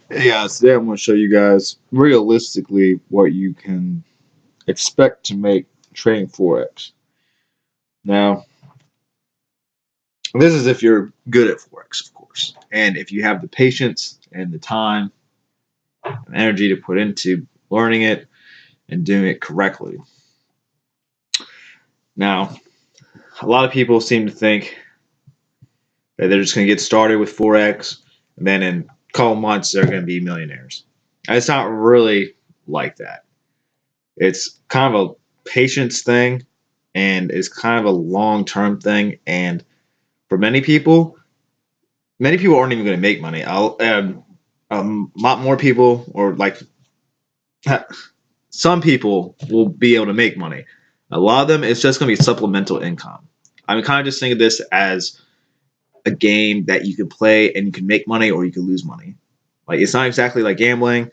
Hey guys, today I'm going to show you guys realistically what you can expect to make trading Forex. Now, this is if you're good at Forex, of course, and if you have the patience and the time and energy to put into learning it and doing it correctly. Now, a lot of people seem to think that they're just going to get started with Forex and then in a couple months they're going to be millionaires. And it's not really like that. It's kind of a patience thing and it's kind of a long-term thing. And for many people aren't even going to make money. A lot more people, or like some people, will be able to make money. A lot of them, it's just going to be supplemental income. I'm kind of just thinking of this as a game that you can play and you can make money or you can lose money. Like, it's not exactly like gambling,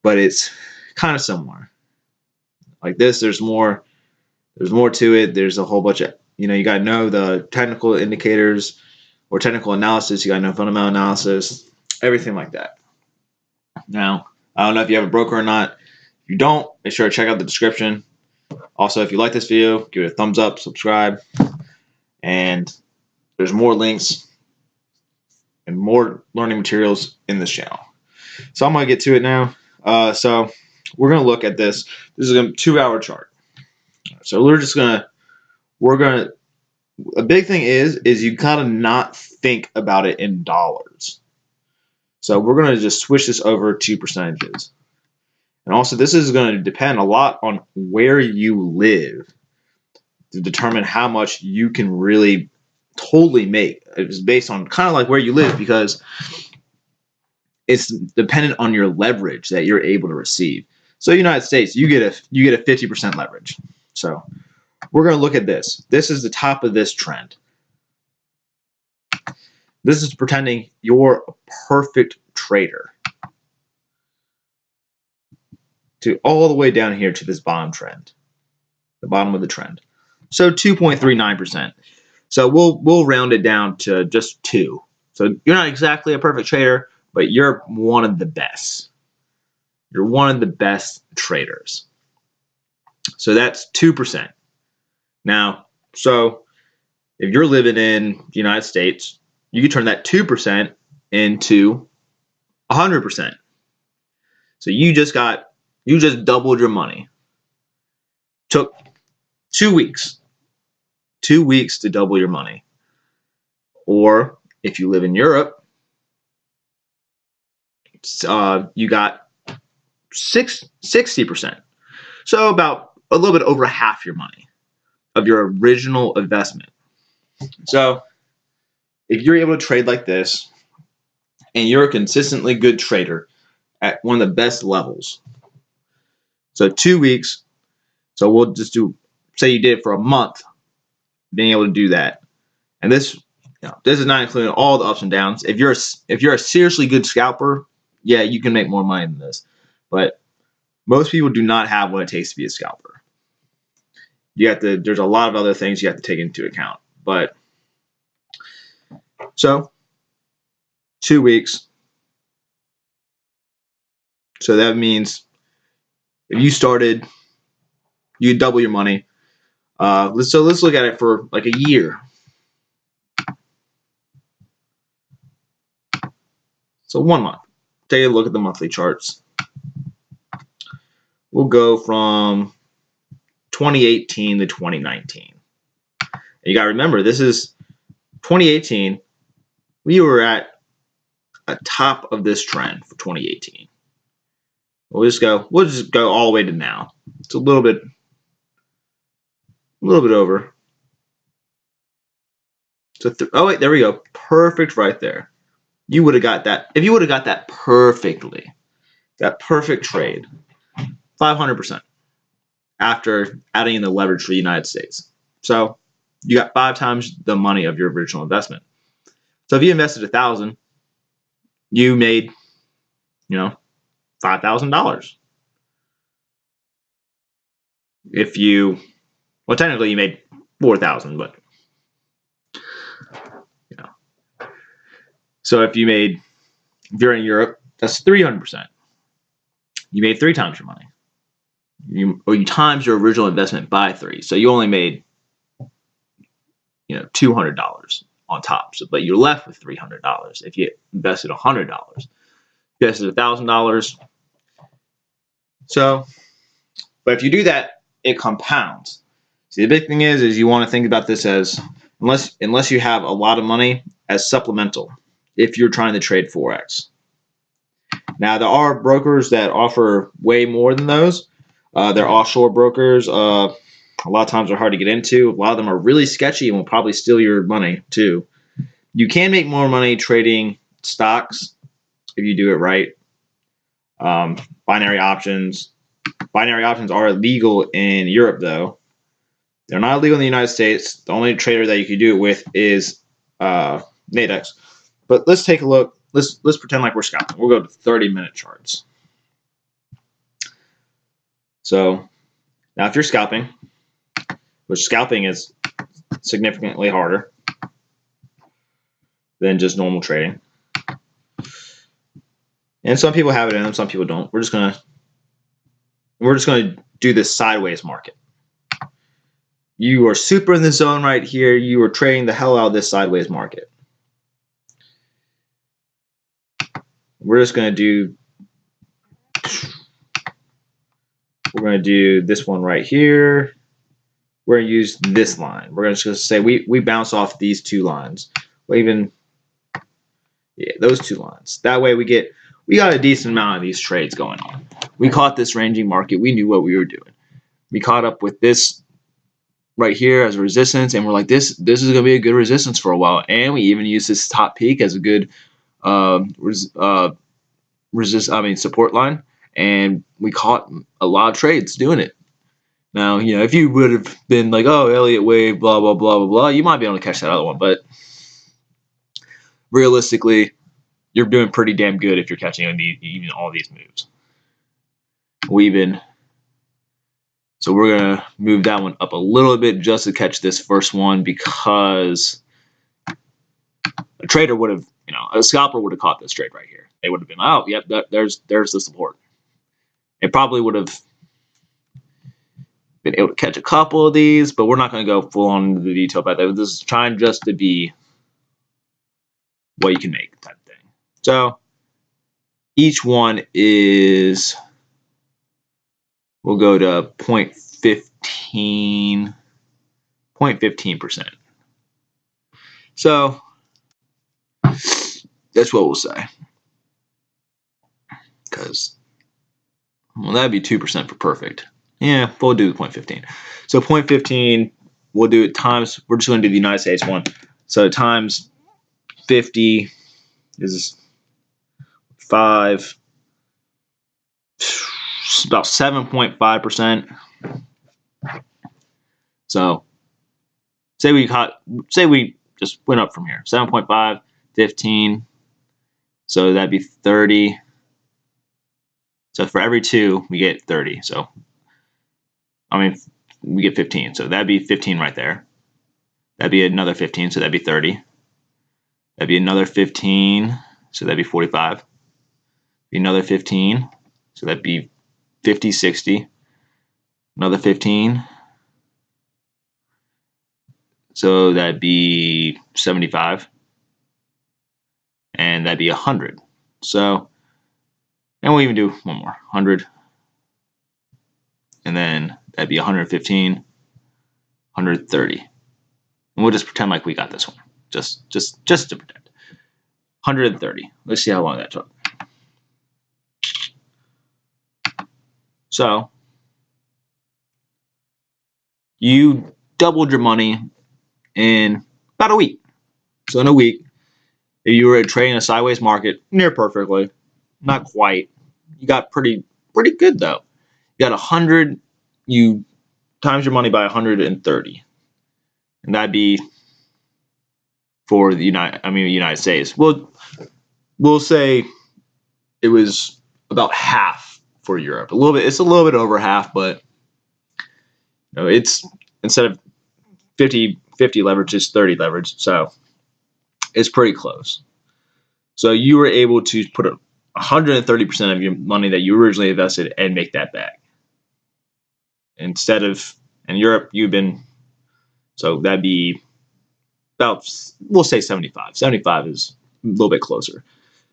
but it's kind of similar. Like this, there's more to it. There's a whole bunch of, you got to know the technical indicators or technical analysis. You got to know fundamental analysis, everything like that. Now, I don't know if you have a broker or not. If you don't, make sure to check out the description. Also, if you like this video, give it a thumbs up, subscribe, and there's more links and more learning materials in this channel. So I'm going to get to it now. So we're going to look at this. This is a 2-hour chart. So a big thing is you kind of not think about it in dollars. So we're going to just switch this over to percentages. And also this is going to depend a lot on where you live to determine how much you can really totally make. It's based on kind of like where you live, because it's dependent on your leverage that you're able to receive. So United States, you get a 50% leverage. So we're going to look at this. This is the top of this trend. This is pretending you're a perfect trader to all the way down here to this bottom trend, the bottom of the trend. So 2.39%. So we'll round it down to just 2. So you're not exactly a perfect trader, but you're one of the best. You're one of the best traders. So that's 2%. Now, so if you're living in the United States, you can turn that 2% into 100%. So you just doubled your money. Took 2 weeks. 2 weeks to double your money. Or if you live in Europe, you got 60%. So about a little bit over half your money of your original investment. So if you're able to trade like this and you're a consistently good trader at one of the best levels, so 2 weeks, so we'll just say you did it for a month, being able to do that. And this is not including all the ups and downs. If you're a seriously good scalper, yeah, you can make more money than this. But most people do not have what it takes to be a scalper. There's a lot of other things you have to take into account. But so 2 weeks. So that means if you started, you double your money. Let's look at it for like a year. So 1 month. Take a look at the monthly charts. We'll go from 2018 to 2019. And you got to remember, this is 2018. We were at a top of this trend for 2018. We'll just go all the way to now. It's a little bit over. So oh wait, there we go. Perfect right there. You would have got that. If you would have got that perfectly, that perfect trade, 500% after adding in the leverage for the United States. So you got 5 times the money of your original investment. So if you invested $1,000, you made, $5,000. Well, technically you made 4,000, but so if you're in Europe, That's 300%. You made 3 times your money. You times your original investment by 3. So you only made, $200 on top. So, but you're left with $300 if you invested $100. This is $1,000. So, but if you do that, it compounds. See, the big thing is you want to think about this as unless you have a lot of money as supplemental if you're trying to trade Forex. Now, there are brokers that offer way more than those. They're offshore brokers. A lot of times they're hard to get into. A lot of them are really sketchy and will probably steal your money too. You can make more money trading stocks if you do it right. Binary options. Binary options are illegal in Europe, though. They're not illegal in the United States. The only trader that you can do it with is Nadex. But let's take a look. Let's pretend like we're scalping. We'll go to 30-minute charts. So now if you're scalping, which scalping is significantly harder than just normal trading. And some people have it in them, some people don't. We're just gonna do this sideways market. You are super in the zone right here. You are trading the hell out of this sideways market. We're going to do this one right here. We're going to use this line. We're just going to say we bounce off these 2 lines. Well, even those 2 lines. That way we got a decent amount of these trades going on. We caught this ranging market. We knew what we were doing. We caught up with this right here as a resistance, and we're like, this is going to be a good resistance for a while. And we even use this top peak as a good support line, and we caught a lot of trades doing it. Now, if you would have been like, oh, Elliott wave, blah blah blah blah blah, you might be able to catch that other one, but realistically, you're doing pretty damn good if you're catching even all these moves. So we're gonna move that one up a little bit just to catch this first one, because a trader would have, a scalper would have caught this trade right here. They would have been, oh, yep, there's the support. It probably would have been able to catch a couple of these, but we're not going to go full on into the detail about that. This is trying just to be what you can make type thing. So each one is, we'll go to 0.15%. So that's what we'll say. Because, well, that'd be 2% for perfect. Yeah, we'll do 0.15. So 0.15, we'll do it times, we're just going to do the United States one. So times 50 is 5, about 7.5%. So say we just went up from here. 7.5, 15. So that'd be 30. So for every 2, we get 30. So, we get 15. So that'd be 15 right there. That'd be another 15. So that'd be 30. That'd be another 15. So that'd be 45. Be another 15. So that'd be 50, 60. Another 15. So that'd be 75. And that'd be 100. So, and we'll even do one more, 100. And then that'd be 115, 130. And we'll just pretend like we got this one. Just to pretend. 130. Let's see how long that took. So you doubled your money in about a week. So in a week, if you were trading a sideways market, near perfectly, not quite. You got pretty good though. You got 100. You times your money by 130, and that'd be for the United States. We'll say it was about half for Europe. It's a little bit over half, but it's instead of 50 leverage, it's 30 leverage. So it's pretty close. So you were able to put 130% of your money that you originally invested and make that back. Instead of, in Europe, you've been, so that'd be about, we'll say 75. 75 is a little bit closer.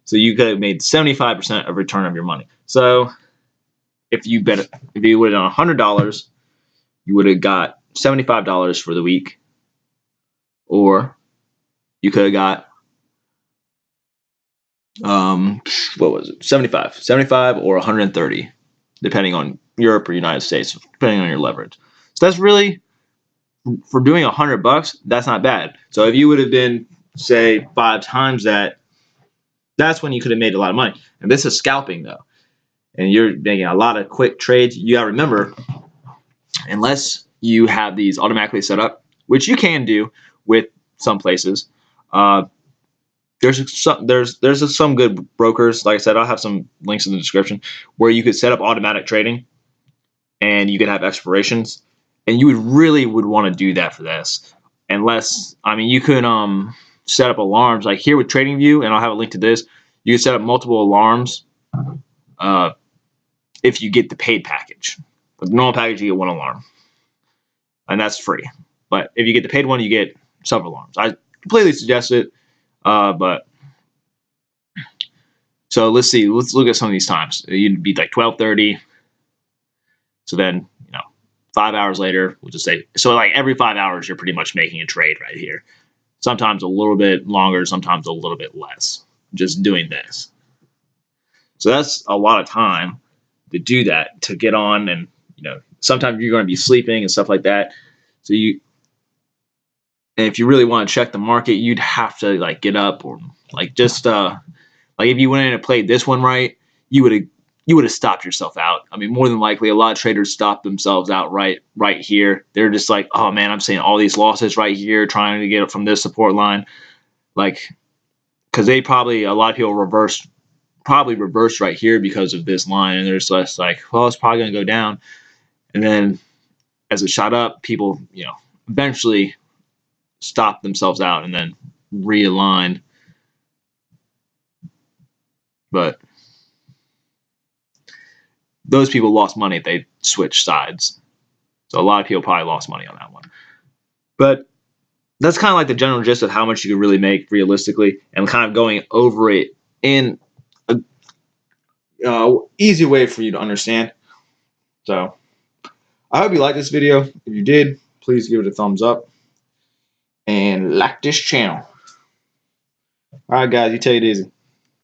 So you could have made 75% of return of your money. So if you would have done $100, you would have got $75 for the week, or you could have got what was it, 75 or 130, depending on Europe or United States, depending on your leverage. So that's really, for doing $100, that's not bad. So if you would have been, say, 5 times that, that's when you could have made a lot of money. And this is scalping, though, and you're making a lot of quick trades. You gotta remember, unless you have these automatically set up, which you can do with some places, there's some good brokers. Like I said, I'll have some links in the description where you could set up automatic trading, and you could have expirations, and you would want to do that for this. Unless, I mean, you could set up alarms like here with TradingView, and I'll have a link to this. You can set up multiple alarms if you get the paid package. With the normal package, you get 1 alarm, and that's free. But if you get the paid one, you get several alarms. I completely suggest it. But so let's see. Let's look at some of these times. You'd be like 12:30. So then, 5 hours later, we'll just say, so like every 5 hours, you're pretty much making a trade right here. Sometimes a little bit longer, sometimes a little bit less, just doing this. So that's a lot of time to do that, to get on, and sometimes you're going to be sleeping and stuff like that. So and if you really want to check the market, you'd have to like get up, or like just like if you went in and played this one right, you would have stopped yourself out. I mean, more than likely, a lot of traders stop themselves out right here. They're just like, oh man, I'm seeing all these losses right here, trying to get it from this support line, like, because a lot of people reversed right here because of this line, and they're just like, well, it's probably going to go down, and then as it shot up, people eventually stopped themselves out and then realigned. But those people lost money if they switched sides. So a lot of people probably lost money on that one. But that's kind of like the general gist of how much you could really make realistically, and kind of going over it in a easy way for you to understand. So I hope you liked this video. If you did, please give it a thumbs up and like this channel. All right, guys, you take it easy.